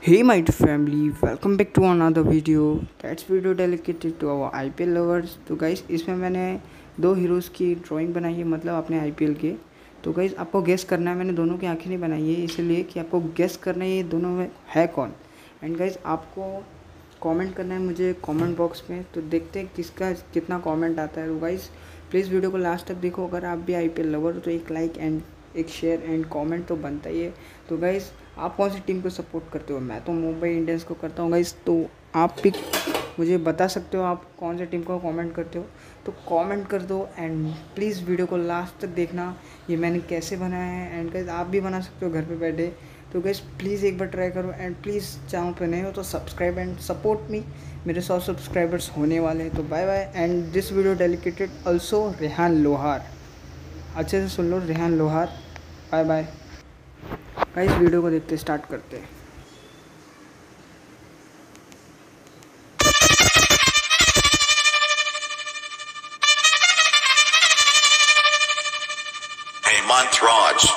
Hey my family, welcome back to another video. That's video dedicated to our IPL lovers. तो guys इसमें मैंने दो heroes की drawing बनाई है, मतलब अपने IPL के। तो गाइस आपको गेस करना है, मैंने दोनों की आंखें नहीं बनाई है इसलिए कि आपको गेस करना है ये दोनों में है कौन। एंड गाइस आपको कमेंट करना है मुझे कमेंट बॉक्स में, तो देखते हैं किसका कितना कमेंट आता है। तो गाइस प्लीज़ वीडियो को लास्ट तक देखो। अगर आप भी IPL लवर हो तो एक लाइक एंड एक शेयर एंड कमेंट तो बनता ही है। तो गाइस आप कौन सी टीम को सपोर्ट करते हो? मैं तो मुंबई इंडियंस को करता हूँ गाइस। तो आप भी मुझे बता सकते हो आप कौन सी टीम को कमेंट करते हो, तो कमेंट कर दो। एंड प्लीज़ वीडियो को लास्ट तक देखना ये मैंने कैसे बनाया है। एंड गाइस आप भी बना सकते हो घर पे बैठे। तो गाइस प्लीज़ एक बार ट्राई करो एंड प्लीज़ चैनल पे नए हो तो सब्सक्राइब एंड सपोर्ट मी। मेरे 100 सब्सक्राइबर्स होने वाले हैं। तो bye bye. And this video dedicated also Rehan Lohar. अच्छे से सुन लो, रेहान लोहार। बाय बाय गाइस, वीडियो को देखते स्टार्ट करते हैं। Montraj.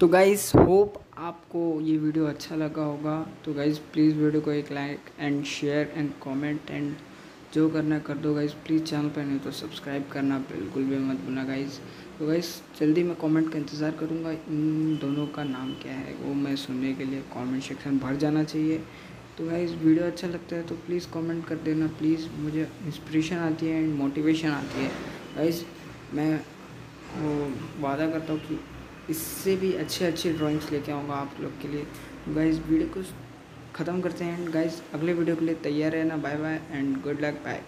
तो गाइस होप आपको ये वीडियो अच्छा लगा होगा। तो गाइस प्लीज़ वीडियो को एक like and share and comment and जो करना कर दो गाइस। प्लीज़ चैनल पर नहीं तो सब्सक्राइब करना बिल्कुल भी मत भूलना गाइस। तो गाइस जल्दी मैं कमेंट का इंतज़ार करूँगा। इन दोनों का नाम क्या है वो मैं सुनने के लिए कमेंट सेक्शन भर जाना चाहिए। तो गाइस वीडियो अच्छा लगता है तो प्लीज़ कमेंट कर देना। प्लीज़ मुझे इंस्पिरेशन आती है एंड मोटिवेशन आती है गाइस। मैं वो वादा करता हूँ कि इससे भी अच्छे ड्राइंग्स लेके आऊँगा आप लोग के लिए। तो गाइस वीडियो को ख़त्म करते हैं। गाइस अगले वीडियो के लिए तैयार रहना। Bye bye and good luck. Bye.